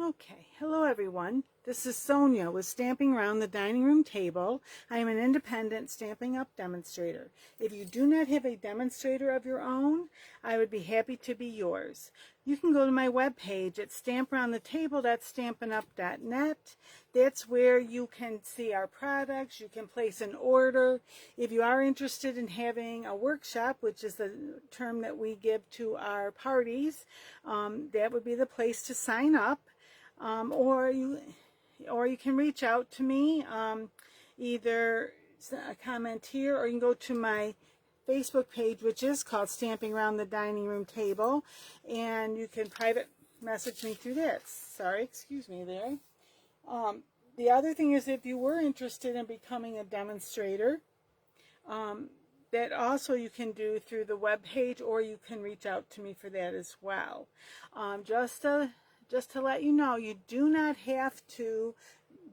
Okay, hello everyone. This is Sonia with Stamping Around the Dining Room Table. I am an independent Stampin' Up demonstrator. If you do not have a demonstrator of your own, I would be happy to be yours. You can go to my webpage at stamparoundthetable.stampinup.net. That's where you can see our products. You can place an order. If you are interested in having a workshop, which is the term that we give to our parties, that would be the place to sign up. Or you can reach out to me, either a comment here, or you can go to my Facebook page, which is called Stamping Around the Dining Room Table, and you can private message me through that. Sorry, excuse me there. The other thing is, if you were interested in becoming a demonstrator, that also you can do through the web page, or you can reach out to me for that as well. Just to let you know, you do not have to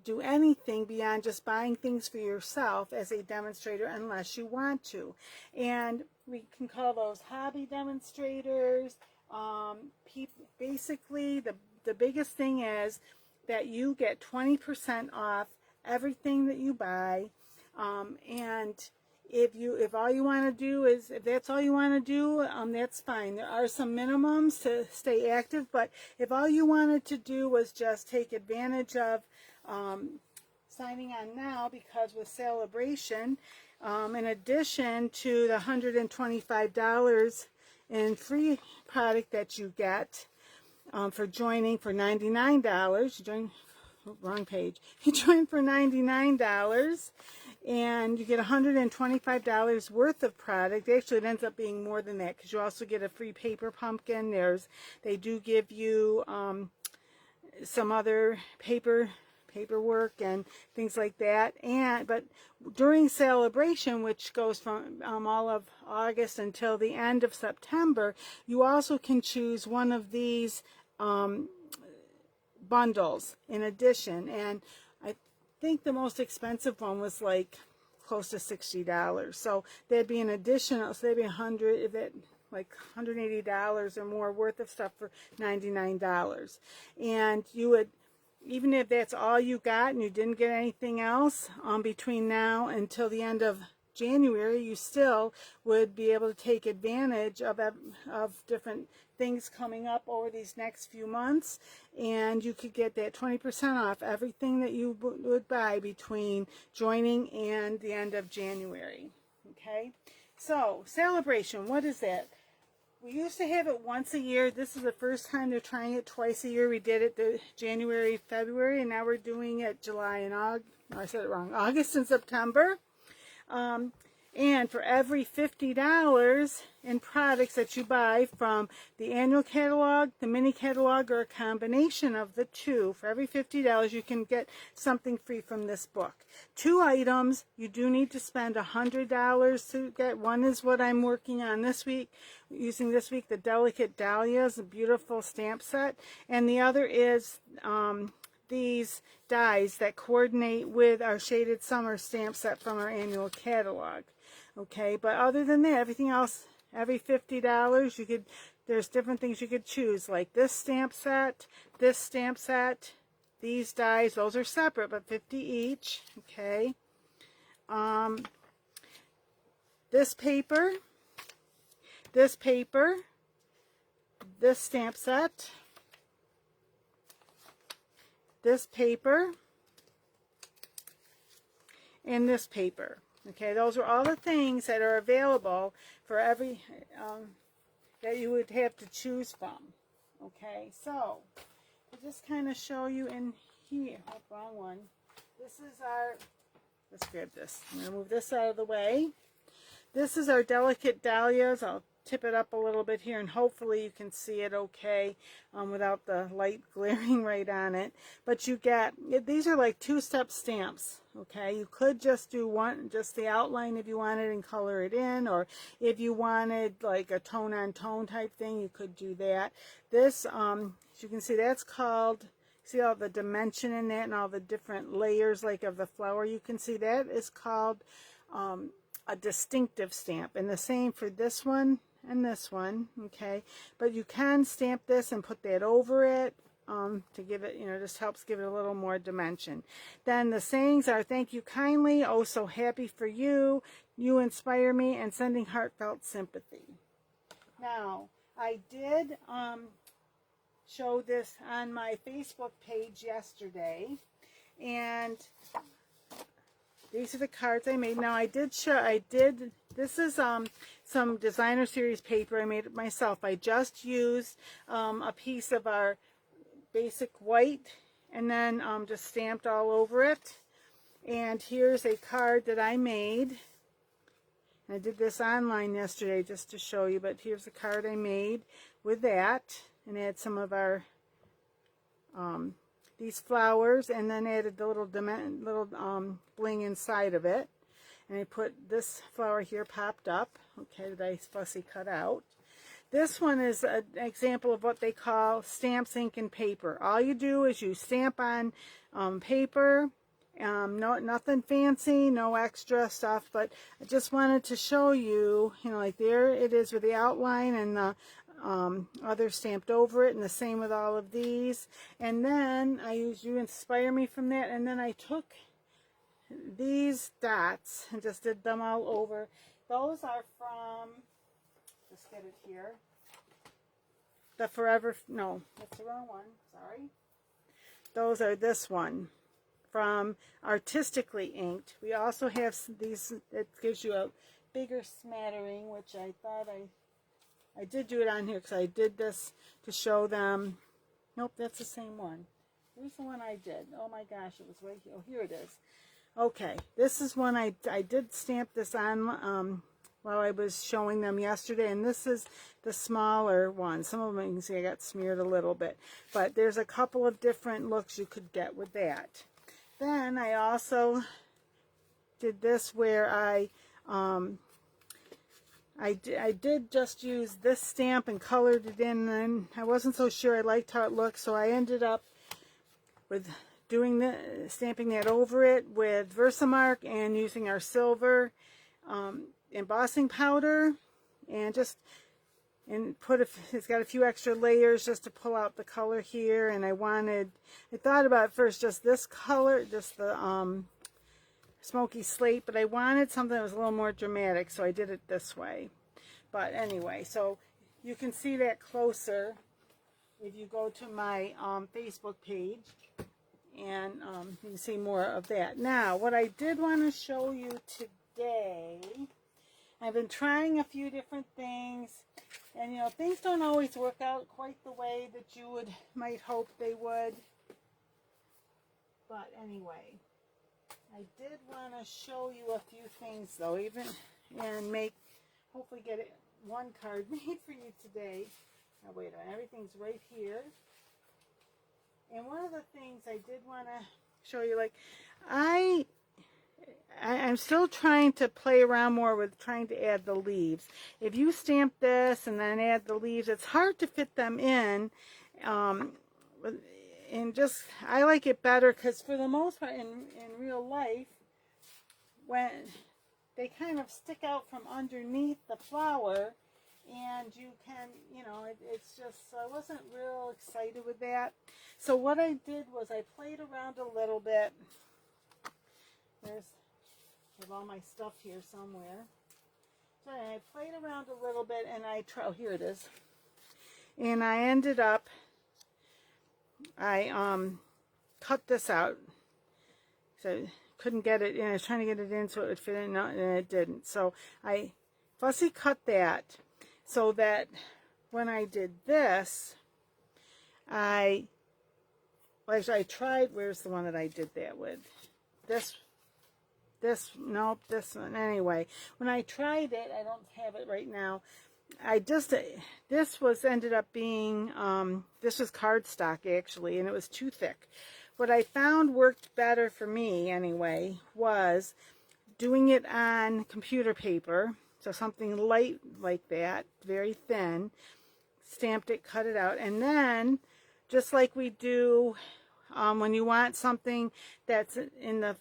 do anything beyond just buying things for yourself as a demonstrator unless you want to. And we can call those hobby demonstrators. Basically, the biggest thing is that you get 20% off everything that you buy. And if all you want to do is, if that's all you want to do, that's fine. There are some minimums to stay active, but if all you wanted to do was just take advantage of signing on now, because with Sale-A-Bration, in addition to the $125 in free product that you get for joining for $99, you join, wrong page, you join for $99, and you get $125 worth of product. Actually, it ends up being more than that, because you also get a free paper pumpkin. They do give you some other paperwork and things like that. But during Sale-A-Bration, which goes from all of August until the end of September, you also can choose one of these bundles in addition. And I think the most expensive one was like close to $60. So that'd be an additional, so that'd be like $180 or more worth of stuff for $99. And you would, even if that's all you got and you didn't get anything else between now until the end of January, you still would be able to take advantage of different things coming up over these next few months, and you could get that 20% off everything that you would buy between joining and the end of January. Okay, so Sale-A-Bration, what is that? We used to have it once a year. This is the first time they're trying it twice a year. We did it the January, February, and now we're doing it July and August. I said it wrong. August and September. And for every $50 in products that you buy from the annual catalog, the mini catalog, or a combination of the two, for every $50 you can get something free from this book. 2 items you do need to spend $100 to get. One is what I'm working on this week, using this week, the Delicate Dahlias, a beautiful stamp set. And the other is these dies that coordinate with our Shaded Summer stamp set from our annual catalog. Okay, but other than that, everything else, every $50 you could, there's different things you could choose, like this stamp set, these dies, those are separate but 50 each. Okay, this paper, this stamp set, this paper, and this paper. Okay, those are all the things that are available for every, that you would have to choose from. Okay, so I'll just kind of show you in here. Oh, wrong one. This is our, let's grab this. I'm going to move this out of the way. This is our Delicate Dahlias. I'll tip it up a little bit here, and hopefully you can see it okay without the light glaring right on it. But you get, these are like 2-step stamps. Okay, you could just do one, just the outline if you wanted, and color it in, or if you wanted like a tone on tone type thing, you could do that. This, as you can see, that's called, see all the dimension in that and all the different layers like of the flower. You can see that is called a distinctive stamp, and the same for this one and this one. Okay, but you can stamp this and put that over it. to give it, you know, just helps give it a little more dimension. Then the sayings are, thank you kindly, oh so happy for you, you inspire me, and sending heartfelt sympathy. Now, I did show this on my Facebook page yesterday, and these are the cards I made. Now, this is some designer series paper. I made it myself. I just used a piece of our basic white and then just stamped all over it. And here's a card that I made. I did this online yesterday just to show you, but here's a card I made with that, and add some of our these flowers, and then added the little bling inside of it. And I put this flower here popped up, okay, that I fussy cut out. This one is an example of what they call stamps, ink, and paper. All you do is you stamp on paper. Nothing fancy, no extra stuff, but I just wanted to show you, you know, like there it is with the outline and the other stamped over it, and the same with all of these. And then I used You Inspire Me from that, and then I took these dots and just did them all over. Those are from, just get it here, the Forever, no, that's the wrong one, sorry. Those are this one, from Artistically Inked. We also have these, it gives you a bigger smattering, which I thought I did do it on here because I did this to show them. Nope, that's the same one. Here's the one I did. Oh my gosh, it was right here. Oh, here it is. Okay, this is one I did stamp this on while I was showing them yesterday, and this is the smaller one. Some of them you can see I got smeared a little bit, but there's a couple of different looks you could get with that. Then I also did this where I did just use this stamp and colored it in, and I wasn't so sure I liked how it looked, so I ended up with stamping that over it with Versamark and using our silver embossing powder, and it's got a few extra layers just to pull out the color here. And I thought about first just this color, just the smoky slate, but I wanted something that was a little more dramatic, so I did it this way. But anyway, so you can see that closer if you go to my Facebook page, and you can see more of that. Now, what I did want to show you today, I've been trying a few different things, and you know, things don't always work out quite the way that you might hope they would. But anyway, I did want to show you a few things though, and hopefully get one card made for you today. Now wait a minute, everything's right here. And one of the things I did want to show you, like I'm still trying to play around more with trying to add the leaves. If you stamp this and then add the leaves, it's hard to fit them in. And just, I like it better because for the most part in real life, when they kind of stick out from underneath the flower, and you can, you know, it's just, I wasn't real excited with that. So what I did was I played around a little bit. I have all my stuff here somewhere. So I played around a little bit, and oh, here it is. And I ended up, I cut this out. So couldn't get it in. I was trying to get it in so it would fit in, and it didn't. So I fussy cut that so that when I did this, actually I tried, where's the one that I did that with? This one. Anyway, when I tried it, I don't have it right now. This ended up being, this was cardstock actually, and it was too thick. What I found worked better for me anyway was doing it on computer paper, so something light like that, very thin, stamped it, cut it out, and then just like we do when you want something that's in the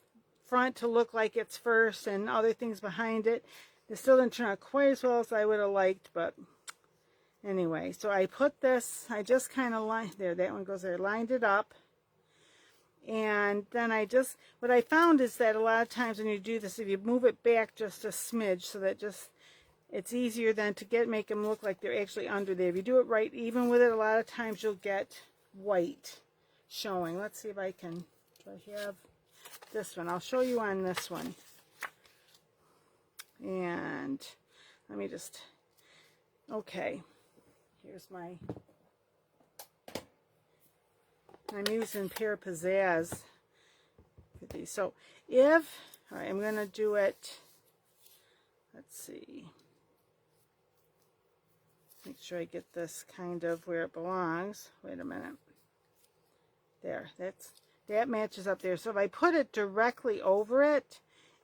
front to look like it's first and other things behind it. It still didn't turn out quite as well as I would have liked, but Anyway, so I put this, I just kind of lined, there, that one goes there, lined it up. And then what I found is that a lot of times when you do this, if you move it back just a smidge, so that it's easier then to make them look like they're actually under there. If you do it right, even with it, a lot of times you'll get white showing. Let's see if I can, do I have this one? I'll show you on this one. And let me just, okay, here's I'm using Pear Pizzazz for these. So all right, I'm going to do it, let's see, make sure I get this kind of where it belongs. Wait a minute. There, that matches up there. So if I put it directly over it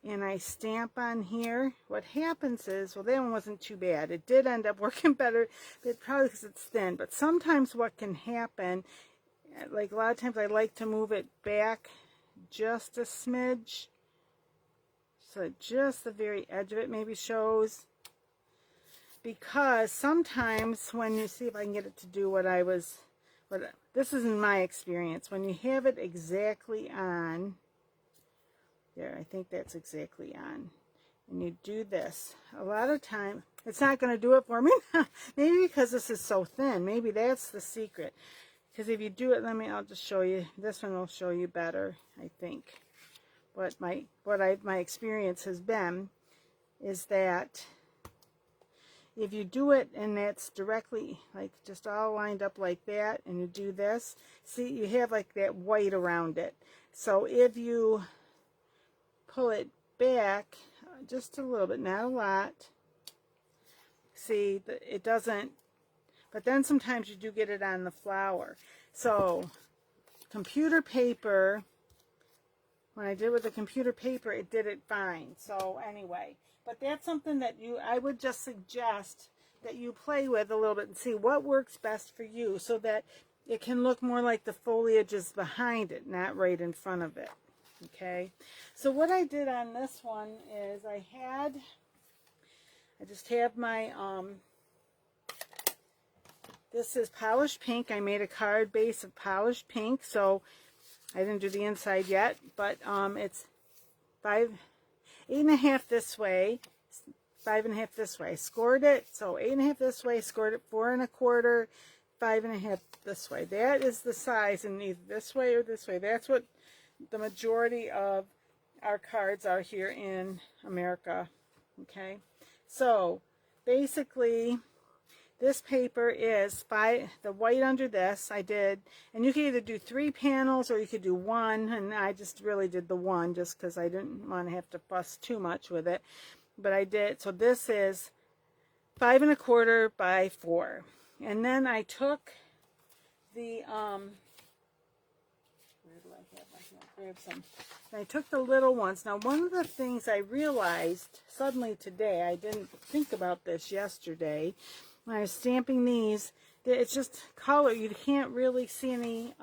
and I stamp on here, what happens is, well, that one wasn't too bad. It did end up working better, but probably because it's thin. But sometimes what can happen, like a lot of times I like to move it back just a smidge, so just the very edge of it maybe shows, because sometimes when you see if I can get it to do this is in my experience, when you have it exactly on there, I think that's exactly on, and you do this, a lot of time it's not going to do it for me. Maybe because this is so thin, maybe that's the secret. Because if you do it, I'll just show you. This one will show you better, I think. What my experience has been is that if you do it and that's directly, like just all lined up like that, and you do this, see, you have like that white around it. So if you pull it back just a little bit, not a lot, see, it doesn't. But then sometimes you do get it on the flower. So computer paper, when I did with the computer paper, it did it fine. So anyway, but that's something that I would just suggest that you play with a little bit and see what works best for you, so that it can look more like the foliage is behind it, not right in front of it. Okay, so what I did on this one is I just have my this is polished pink. I made a card base of polished pink, so I didn't do the inside yet, but it's 8.5 this way, 5.5 this way. Scored it, so 8.5 this way, scored it 4 1/4, 5.5 this way. That is the size in either this way or this way. That's what the majority of our cards are here in America. Okay, so basically, this paper is the white under this I did, and you could either do 3 panels or you could do 1, and I just really did the 1 just because I didn't want to have to fuss too much with it. But I did, so this is 5 1/4 by 4. And then I took the where do I have? I can grab some. I took the little ones. Now, one of the things I realized suddenly today, I didn't think about this yesterday, when I was stamping these, it's just color. You can't really see any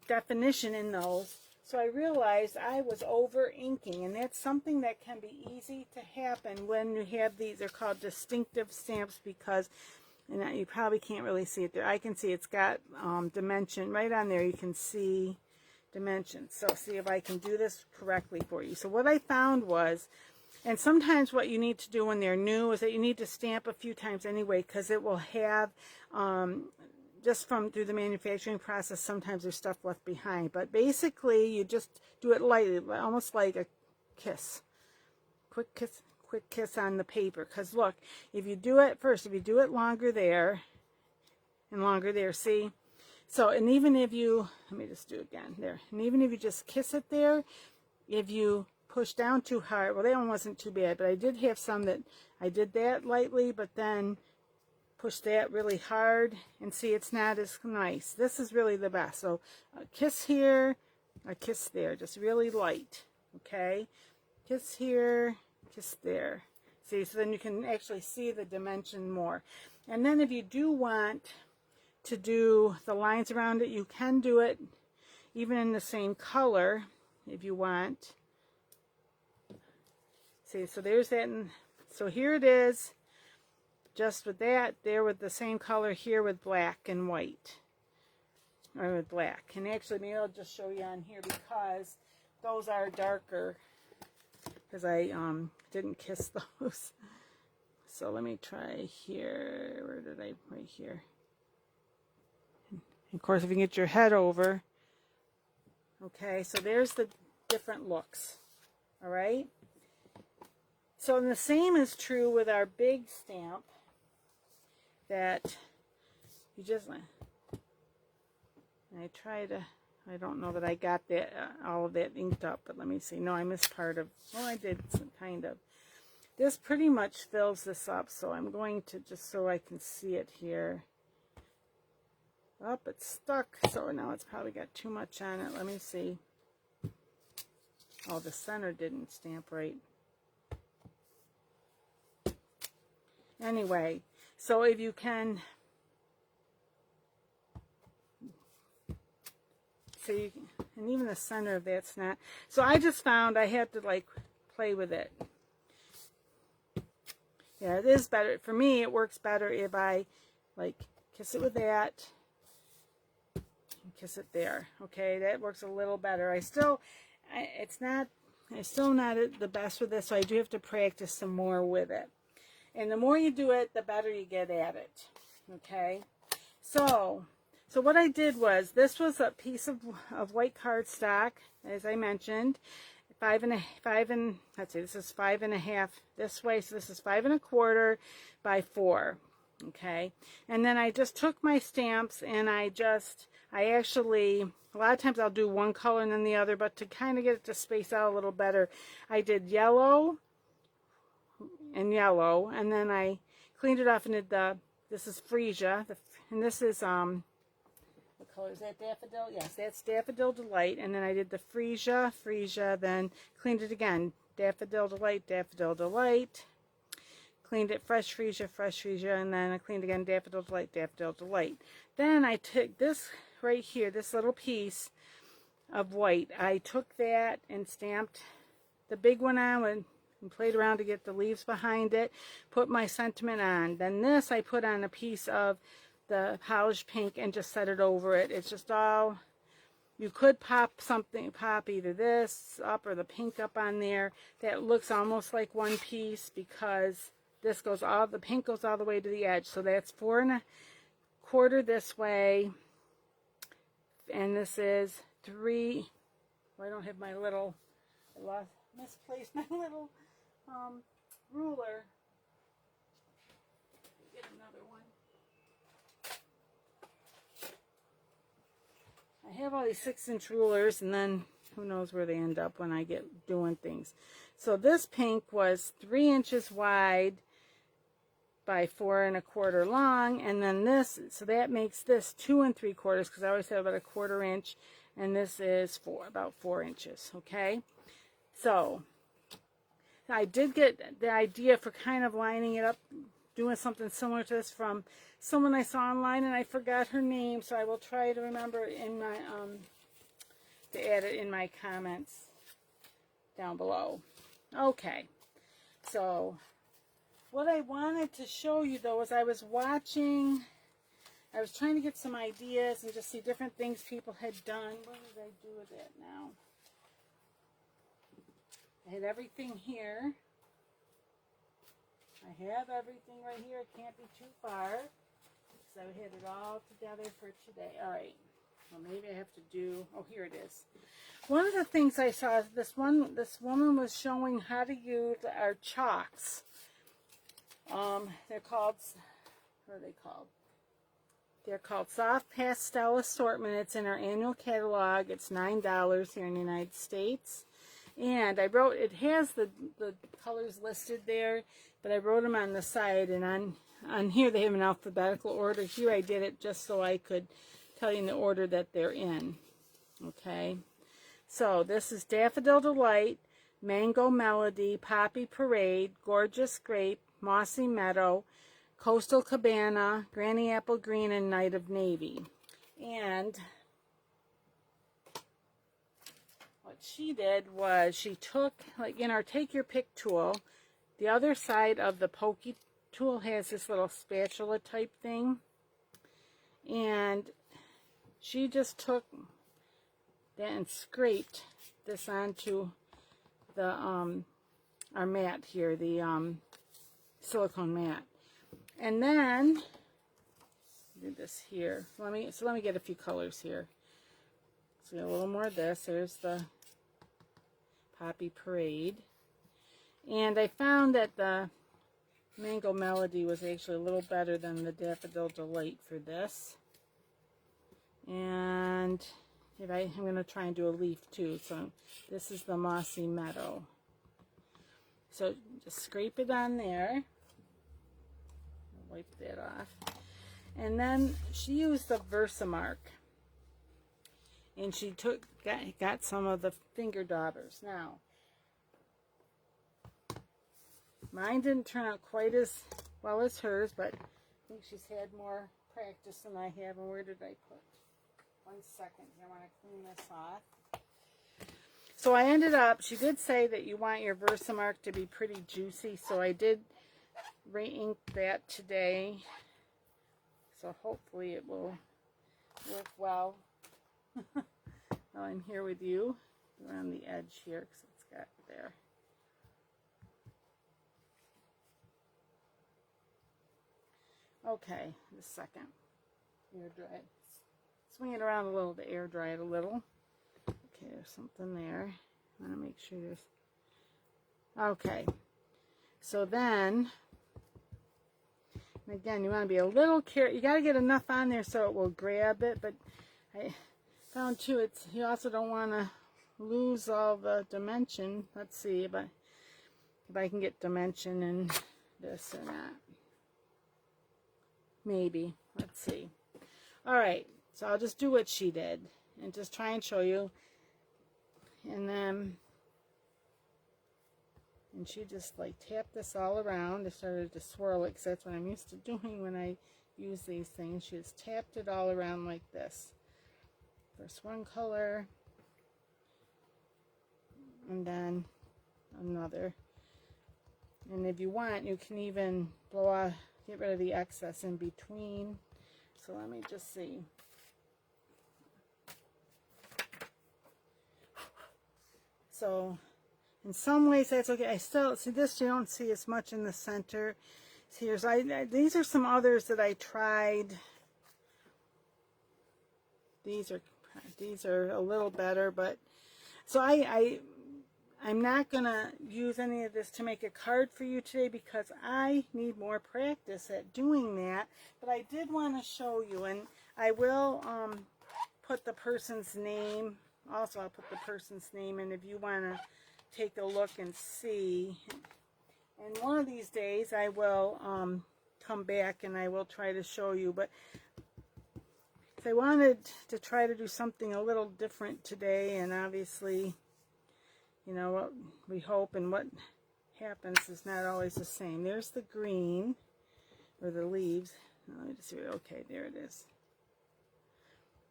definition in those. So I realized I was over inking, and that's something that can be easy to happen when you have these. They're called distinctive stamps because, and you probably can't really see it there. I can see it's got dimension right on there. You can see dimensions. So see if I can do this correctly for you. So what I found was, and sometimes what you need to do when they're new is that you need to stamp a few times anyway, because it will have, just through the manufacturing process, sometimes there's stuff left behind. But basically, you just do it lightly, almost like a kiss. Quick kiss on the paper. Because look, if you do it first, if you do it longer there, and longer there, see? So, and even if you, let me just do it again, there. And even if you just kiss it there, if you push down too hard, well, that one wasn't too bad, but I did have some that I did that lightly, but then push that really hard, and see, it's not as nice. This is really the best. So a kiss here, a kiss there, just really light. Okay, kiss here, kiss there. See, so then you can actually see the dimension more. And then if you do want to do the lines around it, you can do it even in the same color if you want. See, so there's that. So here it is. just with that, there with the same color here with black and white. Or with black. And actually, maybe I'll just show you on here because those are darker. Because I didn't kiss those. So let me try here. Where did I? Right here. And of course, if you can get your head over. Okay, so there's the different looks. All right. So the same is true with our big stamp. That you just. I try to. I don't know that I got that all of that inked up, but let me see. No, I missed part of. Well, I did some kind of. This pretty much fills this up, so I'm going to just so I can see it here. Oh, it's stuck, so now it's probably got too much on it. Let me see. Oh, the center didn't stamp right. Anyway, so if you can, so you can, and even the center of that's not. So I just found I had to like play with it. Yeah, it is better. For me, it works better if I, like, kiss it with that and kiss it there. Okay, that works a little better. I'm still not the best with this, so I do have to practice some more with it. And the more you do it, the better you get at it. Okay, so what I did was, this was a piece of white cardstock, as I mentioned. This is 5.5 this way, so this is 5 1/4 by 4. Okay, and then I just took my stamps and I actually, a lot of times I'll do one color and then the other, but to kind of get it to space out a little better, I did yellow and yellow, and then I cleaned it off and did this is Freesia, and this is what color is that? Daffodil? Yes, that's Daffodil Delight. And then I did the Freesia, then cleaned it again. Daffodil Delight, Daffodil Delight. Cleaned it, Fresh Freesia, and then I cleaned again, Daffodil Delight, Daffodil Delight. Then I took this right here, this little piece of white. I took that and stamped the big one on and played around to get the leaves behind it. Put my sentiment on. Then this I put on a piece of the polished pink and just set it over it. It's just all, you could pop either this up or the pink up on there. That looks almost like one piece because this goes the pink goes all the way to the edge. So that's 4 1/4 this way, and this is 3. Well, I don't have my little, I misplaced my little ruler. Get another one. I have all these 6-inch rulers, and then who knows where they end up when I get doing things. So this pink was 3 inches wide by 4 1/4 long, and then this, so that makes this 2 3/4, because I always have about 1/4 inch, and this is about 4 inches. Okay, so I did get the idea for kind of lining it up, doing something similar to this from someone I saw online, and I forgot her name, so I will try to remember in my to add it in my comments down below. Okay, so what I wanted to show you though is I was trying to get some ideas and just see different things people had done. What did I do with it now? I had everything here. I have everything right here. It can't be too far. So I had it all together for today. All right. Well, maybe I have to do, oh, here it is. One of the things I saw, this woman was showing how to use our chalks. They're called, what are they called? They're called Soft Pastel Assortment. It's in our annual catalog. It's $9 here in the United States. And I wrote, it has the colors listed there, but I wrote them on the side, and on here they have an alphabetical order. Here I did it just so I could tell you in the order that they're in. Okay, so this is Daffodil Delight, Mango Melody, Poppy Parade, Gorgeous Grape, Mossy Meadow, Coastal Cabana, Granny Apple Green, and Night of Navy. And what she did was she took, like in our Take Your Pick tool, the other side of the pokey tool has this little spatula type thing, and she just took that and scraped this onto the our mat here, the silicone mat, and then do this here. Let me get a few colors here. So a little more of this. There's the Poppy Parade, and I found that the Mango Melody was actually a little better than the Daffodil Delight for this. And if I'm going to try and do a leaf too. So this is the Mossy Meadow. So just scrape it on there. Wipe that off. And then she used the Versamark. And she got some of the finger daubers. Now, mine didn't turn out quite as well as hers, but I think she's had more practice than I have. And where did I put? 1 second. I want to clean this off. So I ended up, she did say that you want your Versamark to be pretty juicy, so I did re-ink that today. So hopefully it will work well. Now I'm here with you around the edge here because it's got there. Okay, the second. Air dry it. Swing it around a little to air dry it a little. Okay, there's something there. I want to make sure there's... Okay. So then, again, you want to be a little careful. You got to get enough on there so it will grab it, but I found too, you also don't want to lose all the dimension. Let's see if I can get dimension in this or not. Maybe. Let's see. All right. So I'll just do what she did and just try and show you. And she just like tapped this all around. I started to swirl it because that's what I'm used to doing when I use these things. She just tapped it all around like this. First one color, and then another. And if you want, you can even blow off, get rid of the excess in between. So let me just see. So in some ways that's okay. I still see this, you don't see as much in the center. See, these are some others that I tried. These are a little better, but so I'm not gonna use any of this to make a card for you today because I need more practice at doing that. But I did want to show you, and I will put the person's name. Also, I'll put the person's name in if you want to take a look and see. And one of these days I will come back and I will try to show you. But I wanted to try to do something a little different today, and obviously, you know, what we hope and what happens is not always the same. There's the green, or the leaves. Let me just see. Okay, there it is.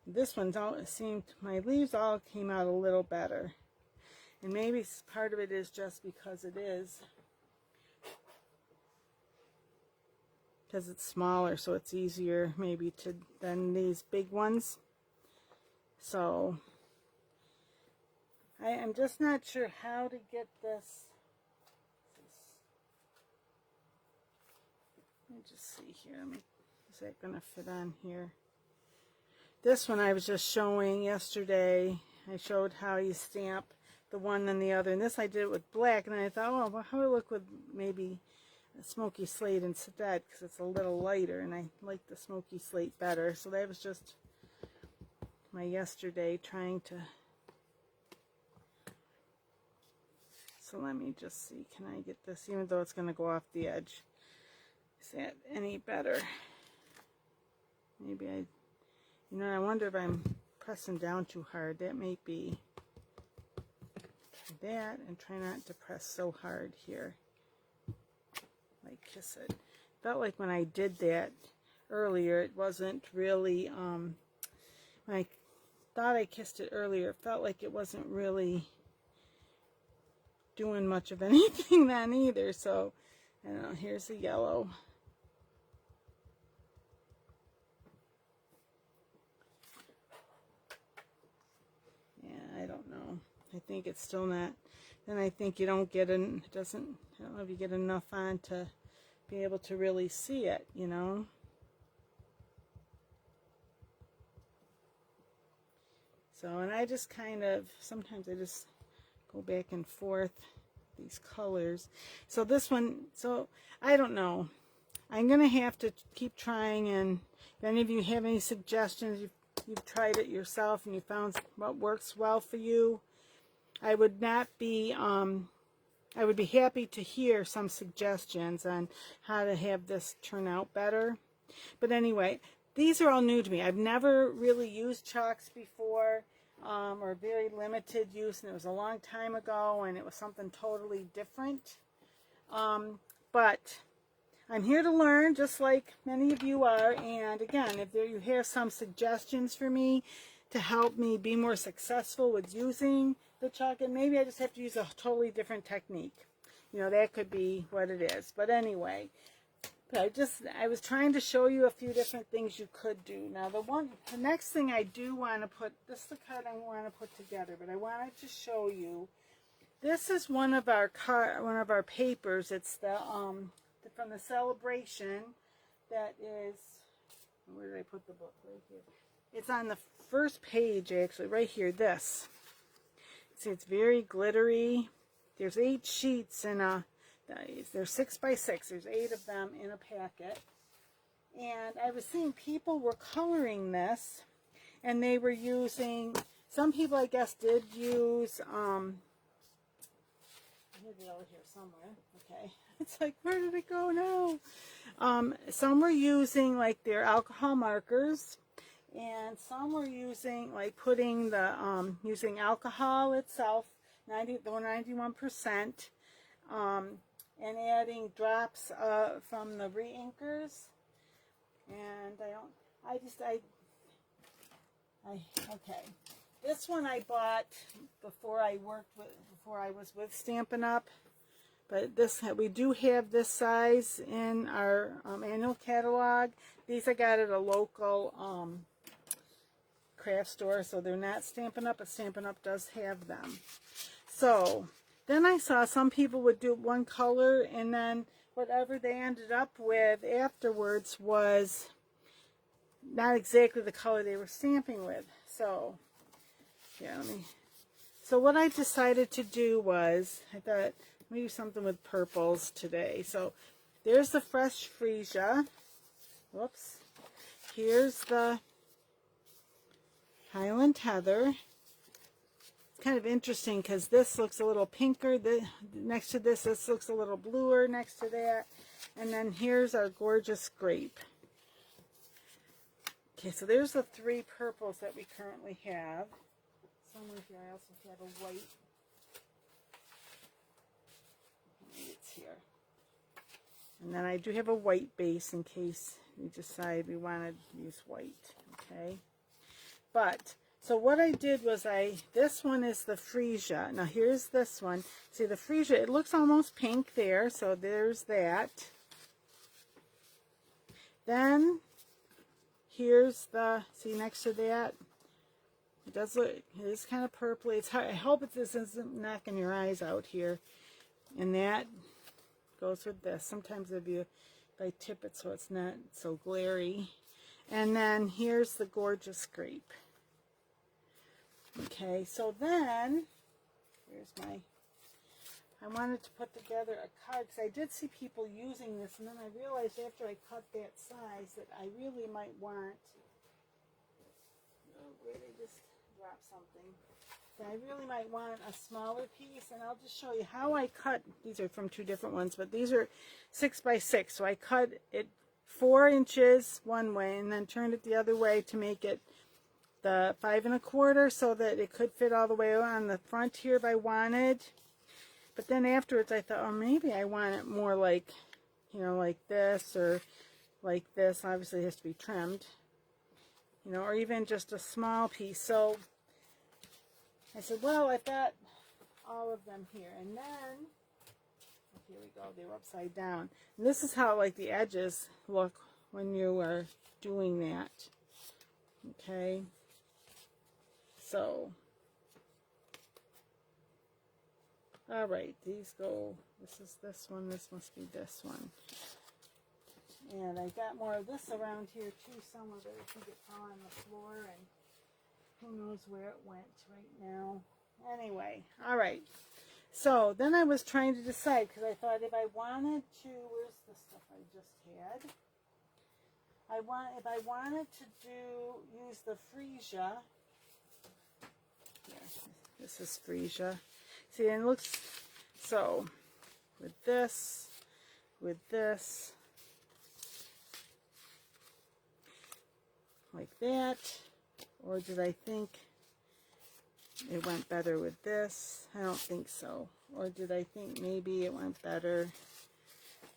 This one's all seemed, my leaves all came out a little better. And maybe part of it is just because it's smaller, so it's easier maybe than these big ones. So I'm just not sure how to get this. Let me just see here. Is that going to fit on here? This one I was just showing yesterday. I showed how you stamp the one and the other. And this I did with black. And I thought, oh, well, how would it look with maybe a smoky slate instead? Because it's a little lighter. And I like the smoky slate better. So that was just my yesterday trying to... So let me just see. Can I get this? Even though it's going to go off the edge. Is that any better? Maybe you know, I wonder if I'm pressing down too hard. That may be. Try that and try not to press so hard here. Like kiss it. Felt like when I did that earlier, it wasn't really, when I thought I kissed it earlier, it felt like it wasn't really doing much of anything then either. So, I don't know, here's the yellow. think it's still not, then I think you don't get an, it doesn't, I don't know if you get enough on to be able to really see it, you know. So, and I just kind of, sometimes I just go back and forth these colors. So this one, so I don't know. I'm going to have to keep trying, and if any of you have any suggestions, you've tried it yourself and you found what works well for you, I would be happy to hear some suggestions on how to have this turn out better. But anyway, these are all new to me. I've never really used chalks before, or very limited use, and it was a long time ago, and it was something totally different. But I'm here to learn, just like many of you are, and again, if you have some suggestions for me to help me be more successful with using the chalk, and maybe I just have to use a totally different technique. You know, that could be what it is. But anyway, I was trying to show you a few different things you could do. Now, the next thing I do want to put, this is the card I want to put together, but I wanted to show you, this is one of our papers. It's the from the Sale-A-Bration. That is, where did I put the book? Right here. It's on the first page, actually, right here. This. See, it's very glittery. There's 8 sheets in a. They're 6 by 6. There's 8 of them in a packet. And I was seeing people were coloring this, and they were using. Some people, I guess, did use. Maybe over here somewhere. Okay. It's like, where did it go now? Some were using like their alcohol markers, and some were using like putting the using alcohol itself, 91%, and adding drops from the re-inkers. And okay. This one I bought before I was with Stampin' Up. But we do have this size in our annual catalog. These I got at a local craft store, so they're not Stampin' Up, but Stampin' Up does have them. So then I saw some people would do one color, and then whatever they ended up with afterwards was not exactly the color they were stamping with. So yeah, so what I decided to do was, I thought, let me do something with purples today. So there's the fresh Freesia. Whoops. Here's the Highland Heather. It's kind of interesting because this looks a little pinker. Next to this looks a little bluer next to that. And then here's our gorgeous Grape. Okay, so there's the 3 purples that we currently have. Somewhere here I also have a white. It's here. And then I do have a white base in case we decide we want to use white. Okay. But, so what I did was this one is the Freesia. Now here's this one. See the Freesia, it looks almost pink there. So there's that. Then, here's the, see next to that, it does look, it is kind of purpley. It's hard, I hope this isn't knocking your eyes out here. And that goes with this. Sometimes if I tip it so it's not so glary. And then here's the gorgeous Grape. Okay, so then, I wanted to put together a card, because I did see people using this, and then I realized after I cut that size that I really might want, oh, where did I just drop something? I really might want a smaller piece, and I'll just show you how I cut. These are from 2 different ones, but these are 6 by 6. So I cut it 4 inches one way and then turned it the other way to make it the 5 1/4 so that it could fit all the way on the front here if I wanted. But then afterwards I thought, oh, maybe I want it more like, you know, like this or like this. Obviously it has to be trimmed, you know, or even just a small piece. So I said, well, I've got all of them here. And then, oh, here we go, they were upside down. And this is how, like, the edges look when you are doing that. Okay. So, All right, these go, this is this one, this must be this one. And I got more of this around here too, some of it, I think it fell on the floor, and who knows where it went right now. Anyway, all right. So then I was trying to decide, because I thought if I wanted to, where's the stuff I just had? If I wanted to use the Freesia, here, this is Freesia. See, and it looks, so with this, like that, or did I think it went better with this? I don't think so. Or did I think maybe it went better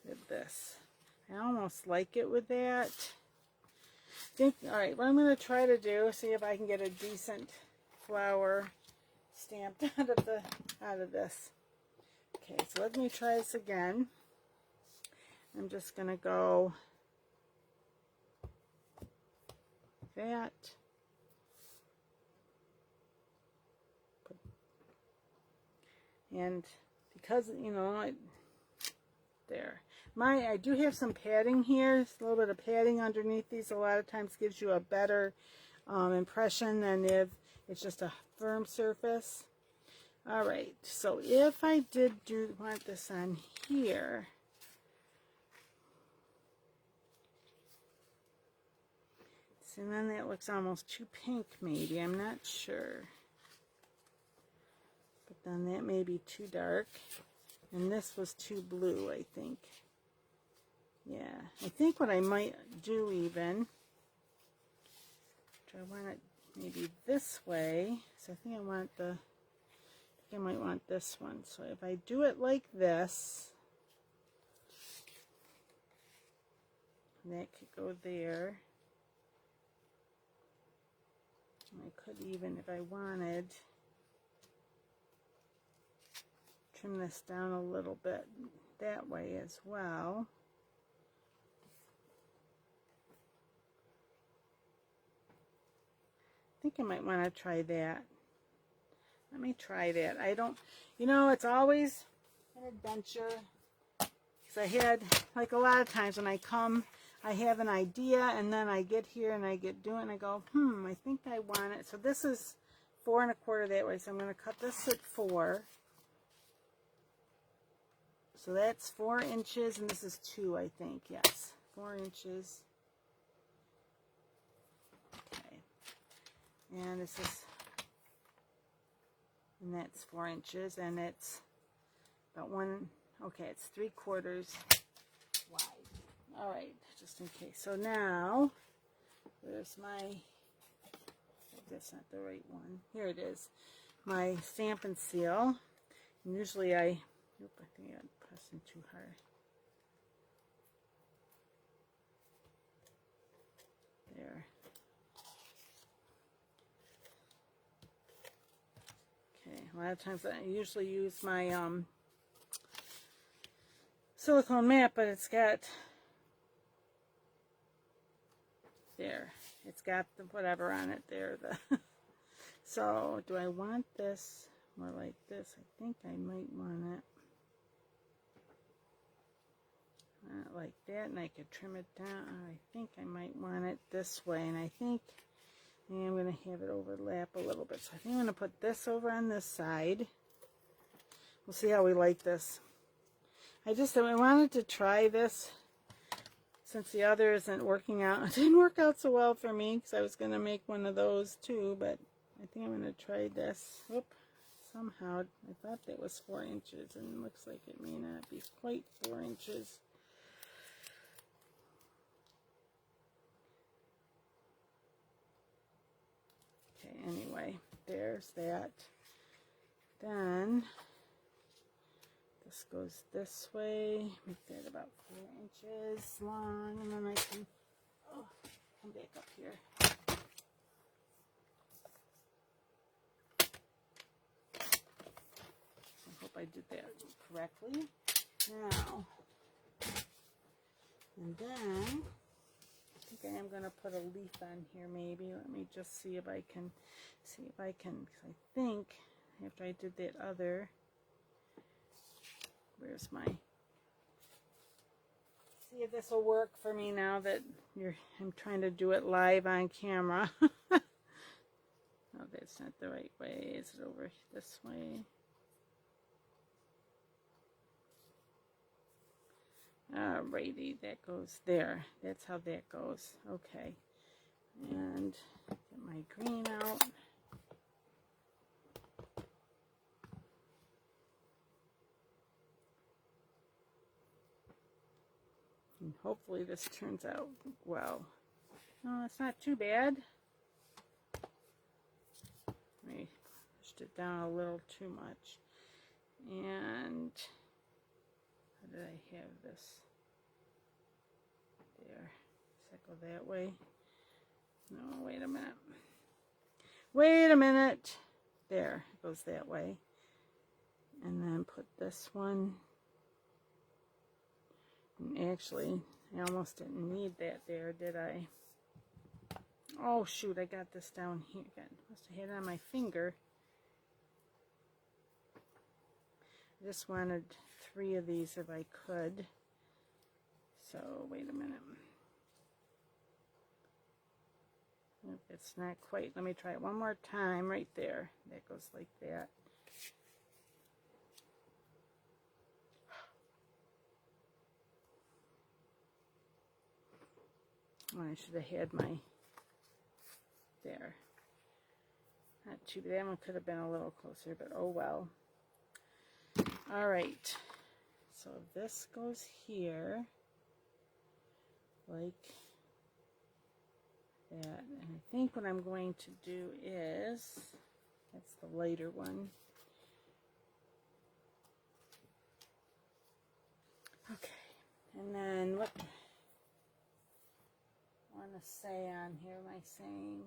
with this? I almost like it with that. All right, what I'm going to try to do, see if I can get a decent flower stamped out of this. Okay, so let me try this again. I'm just going to go that. And because, you know, there. I do have some padding here. A little bit of padding underneath these a lot of times gives you a better impression than if it's just a firm surface. All right, so if I did want this on here, see, then that looks almost too pink maybe, I'm not sure. But then that may be too dark. And this was too blue, I think. Yeah, I think what I might do even, I want it maybe this way. So I think I might want this one. So if I do it like this, that could go there. And I could even, if I wanted, trim this down a little bit that way as well. I think I might want to try that. Let me try that. I don't, you know, it's always an adventure. Because I had, like a lot of times when I come, I have an idea and then I get here and I get doing it and I go, I think I want it. So this is 4 1/4 that way. So I'm going to cut this at 4. So that's 4 inches, and this is 2, I think. Yes, 4 inches. Okay, and this is, and that's 4 inches, and it's about 1. Okay, it's 3/4 wide. All right, just in case. So now, where's my? Oh, that's not the right one. Here it is. My Stampin' Seal. And usually I. Oop, I think I'm pressing too hard. There. Okay, a lot of times I usually use my silicone mat, but it's got, there, it's got the whatever on it there. So, do I want this more like this? I think I might want it. Like that, and I could trim it down. I think I might want it this way, and I think I'm going to have it overlap a little bit. So I think I'm going to put this over on this side. We'll see how we like this. I wanted to try this since the other isn't working out. It didn't work out so well for me because I was going to make one of those too, but I think I'm going to try this. Whoop. Somehow, I thought that was 4 inches, and it looks like it may not be quite 4 inches. Okay, anyway, there's that. Then, this goes this way, make that about 4 inches long, and then I can come back up here. I hope I did that correctly. Now, and then, I think I am going to put a leaf on here maybe. Let me just see if I can, because I think after I did that other, where's my, see if this will work for me now that I'm trying to do it live on camera. Oh, that's not the right way. Is it over this way? Alrighty, that goes there. That's how that goes. Okay. And get my green out. And hopefully this turns out well. No, it's not too bad. I pushed it down a little too much. And how did I have this? There. Does that go that way? No, wait a minute. Wait a minute. There, it goes that way. And then put this one. And actually, I almost didn't need that there, did I? Oh shoot, I got this down here. Must have had it on my finger. I just wanted 3 of these if I could. So, wait a minute. Nope, it's not quite. Let me try it one more time right there. That goes like that. Oh, I should have had my, there. Not too bad. That one could have been a little closer, but oh well. All right. So this goes here, like that. And I think what I'm going to do is, that's the lighter one. Okay. And then what I want to say on here, am I saying,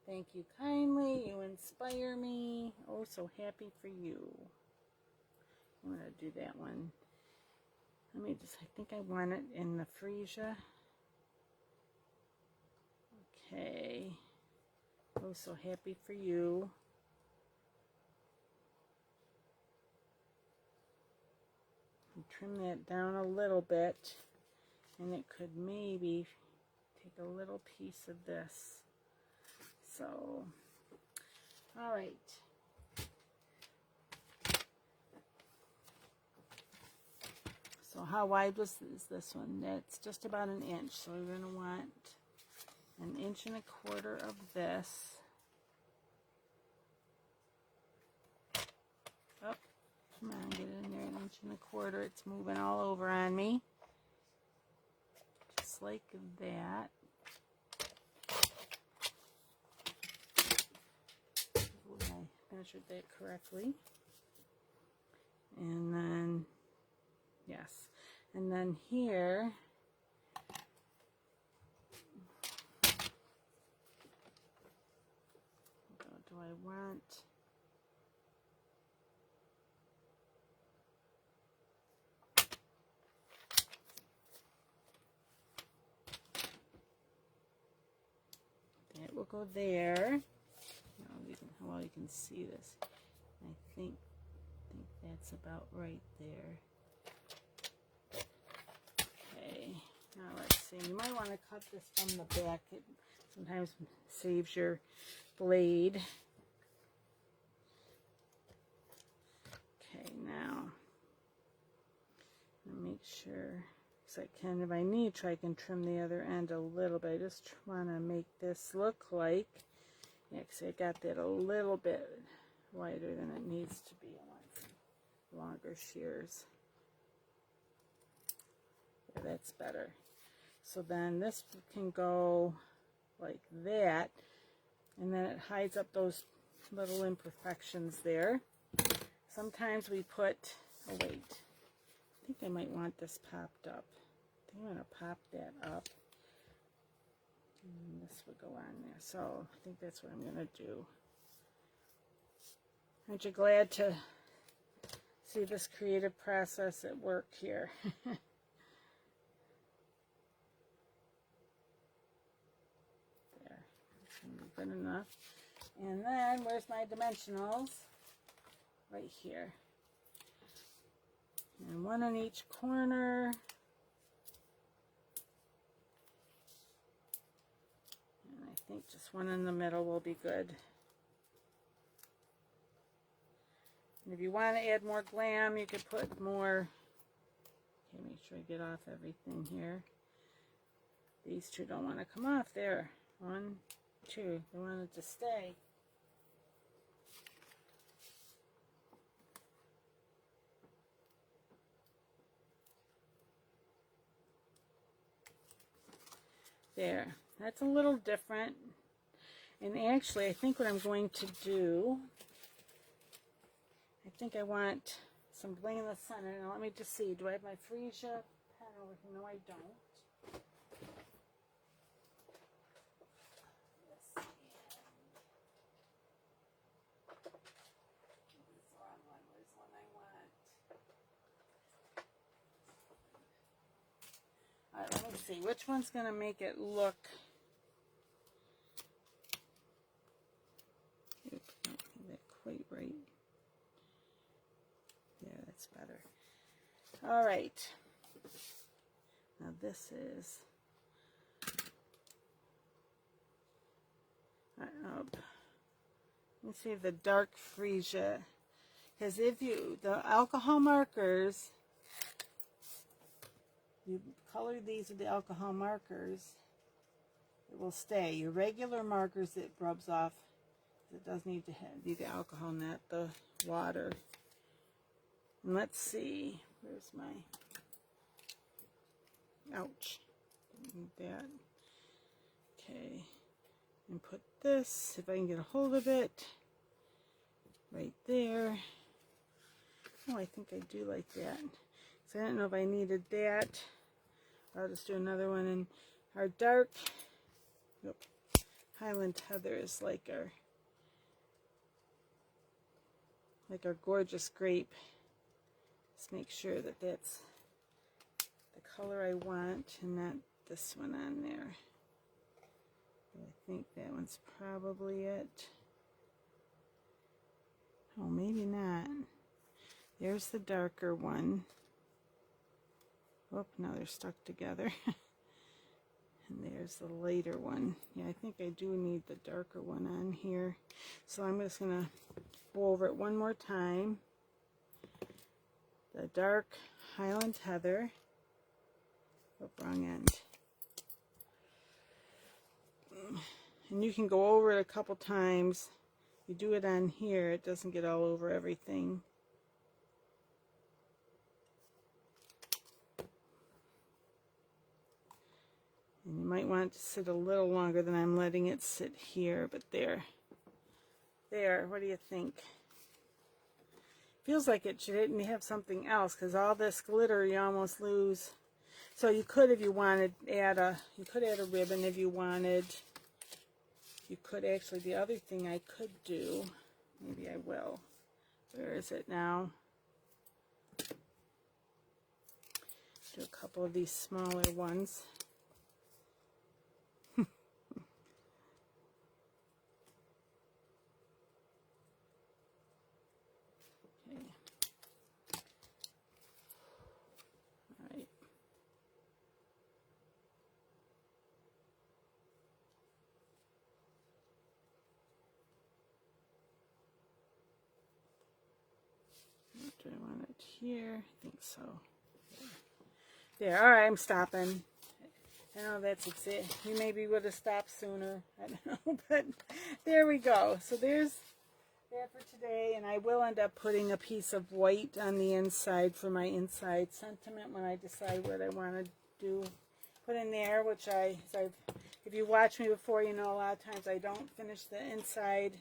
thank you kindly, you inspire me, oh so happy for you. I'm going to do that one. Let me just, I think I want it in the Freesia. Okay. Oh, so happy for you. And trim that down a little bit. And it could maybe take a little piece of this. So, all right. So how wide is this one? That's just about an inch. So we're going to want 1 1/4 inch of this. Oh, come on, get in there, 1 1/4 inch. It's moving all over on me. Just like that. I measured that correctly. And then, yes. And then here, what do I want? That will go there. How well you can see this. I think that's about right there. Okay, now let's see. You might want to cut this from the back. It sometimes saves your blade. Okay, now make sure, because I can, if I need to, I can trim the other end a little bit. I just want to make this look like, yeah, because I got that a little bit wider than it needs to be. I want some longer shears. Yeah, that's better. So then this can go like that, and then it hides up those little imperfections there. Sometimes we put, oh wait, I think I might want this popped up. I think I'm going to pop that up. And this would go on there. So I think that's what I'm going to do. Aren't you glad to see this creative process at work here? There. That's going to be good enough. And then, where's my dimensionals? Right here. And one on each corner. And I think just one in the middle will be good. And if you want to add more glam, you could put more. Okay, make sure I get off everything here. These two don't want to come off there. 1, 2, they want it to stay. There, that's a little different. And actually, I think what I'm going to do, I think I want some bling in the center. Now let me just see, do I have my Freesia pen over here? No, I don't. Alright, let me see which one's going to make it look. Oops, I don't have that quite right. Yeah, that's better. Alright. Now this is. Let me see the dark Freesia. Because if you, the alcohol markers, you color these with the alcohol markers, it will stay. Your regular markers, it rubs off. It does need to be the alcohol, not the water. And let's see, where's my, ouch, didn't need that. Okay, and put this, if I can get a hold of it, right there. Oh, I think I do like that. So I don't know if I needed that. I'll just do another one. And our dark Highland Heather is like our gorgeous grape. Just make sure that that's the color I want and not this one on there. I think that one's probably it. Oh, maybe not. There's the darker one. Oh, now they're stuck together. And there's the lighter one. Yeah, I think I do need the darker one on here. So I'm just going to go over it one more time. The dark Highland Heather. Oh, wrong end. And you can go over it a couple times. You do it on here, it doesn't get all over everything. And you might want it to sit a little longer than I'm letting it sit here, but there. There, what do you think? Feels like it should have something else, because all this glitter you almost lose. So you could, if you wanted, add a ribbon if you wanted. You could actually, the other thing I could do, maybe I will. Where is it now? Do a couple of these smaller ones. Do I want it here? I think so. There. All right, I'm stopping. I know that's it. You maybe would have stopped sooner. I don't know, but there we go. So there's that for today, and I will end up putting a piece of white on the inside for my inside sentiment when I decide what I want to do. Put in there, which if you watch me before, you know a lot of times I don't finish the inside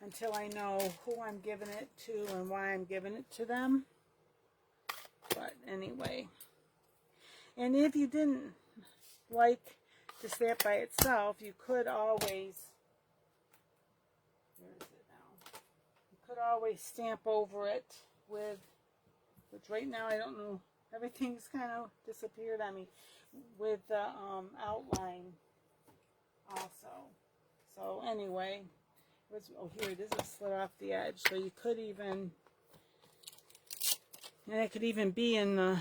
until I know who I'm giving it to and why I'm giving it to them. But anyway. And if you didn't like just that by itself, you could always, where is it now? You could always stamp over it with, which right now I don't know, everything's kind of disappeared on me, with the outline also. So anyway. Oh, here it is, it slid off the edge. So you could even And it could even be in a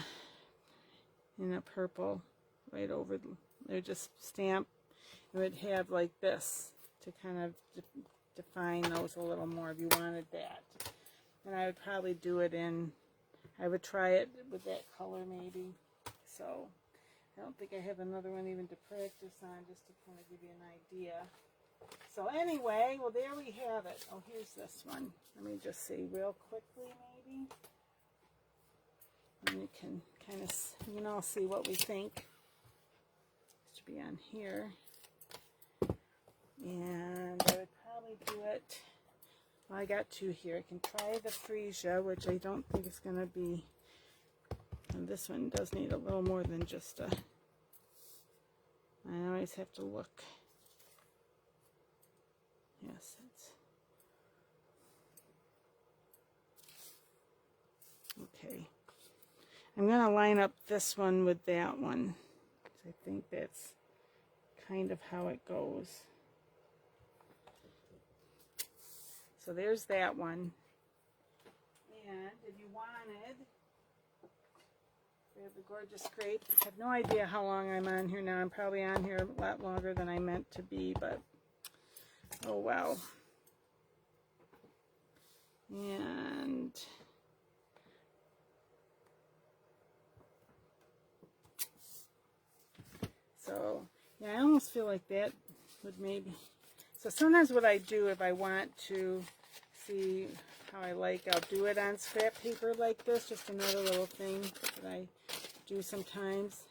purple right over. It would just stamp. It would have like this to kind of define those a little more if you wanted that. And I would probably do it in, I would try it with that color maybe. So I don't think I have another one even to practice on, just to kind of give you an idea. So anyway, well, there we have it. Oh, here's this one. Let me just see real quickly maybe. And you can kind of, you know, see what we think. This should be on here. And I would probably do it, well, I got two here. I can try the Freesia, which I don't think is going to be, and this one does need a little more than just a, I always have to look. Yes, it's, okay. I'm going to line up this one with that one. I think that's kind of how it goes. So there's that one. And if you wanted, we have the gorgeous Grape. I have no idea how long I'm on here now. I'm probably on here a lot longer than I meant to be, but oh well. And so, yeah, I almost feel like that would maybe, so sometimes what I do if I want to see how I like, I'll do it on scrap paper like this, just another little thing that I do sometimes.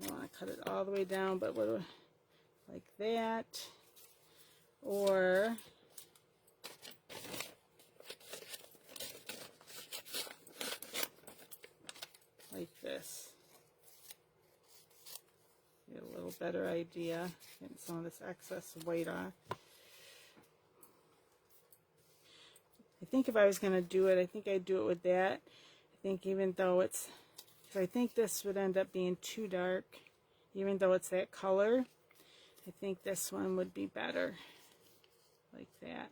I don't want to cut it all the way down, but what, like that, or like this. Get a little better idea, getting some of this excess weight off. I think if I was going to do it, I think I'd do it with that. I think even though it's, because I think this would end up being too dark, even though it's that color, I think this one would be better, like that.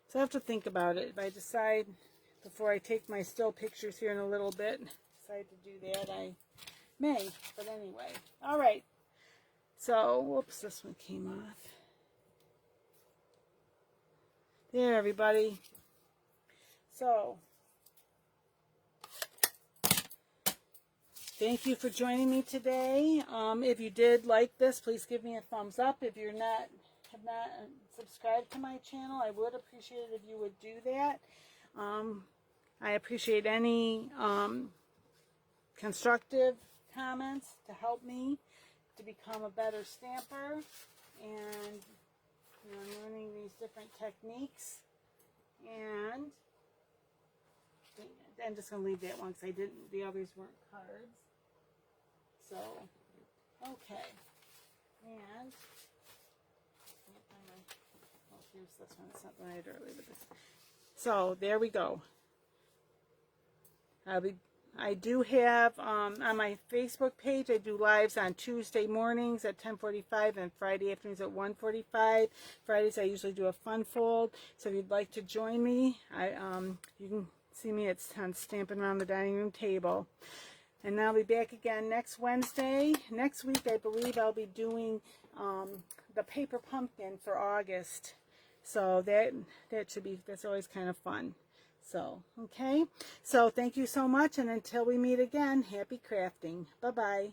So I have to think about it. If I decide, before I take my still pictures here in a little bit, decide to do that, I may. But anyway, all right. So, whoops, this one came off. There, everybody. So, thank you for joining me today. If you did like this, please give me a thumbs up. If you're not, have not subscribed to my channel, I would appreciate it if you would do that. I appreciate any constructive comments to help me to become a better stamper, and you know, I'm learning these different techniques. And I'm just going to leave that one because I didn't, the others weren't cards. So, okay. And, oh, here's this one. It's not the one I had earlier, but this. So, there we go. I do have, on my Facebook page, I do lives on Tuesday mornings at 10:45 and Friday afternoons at 1:45. Fridays I usually do a fun fold. So if you'd like to join me, you can see me on Stampin' Around the Dining Room Table. And I'll be back again next Wednesday. Next week, I believe I'll be doing the paper pumpkin for August. So that should be, that's always kind of fun. So, okay. So, thank you so much, and until we meet again, happy crafting. Bye-bye.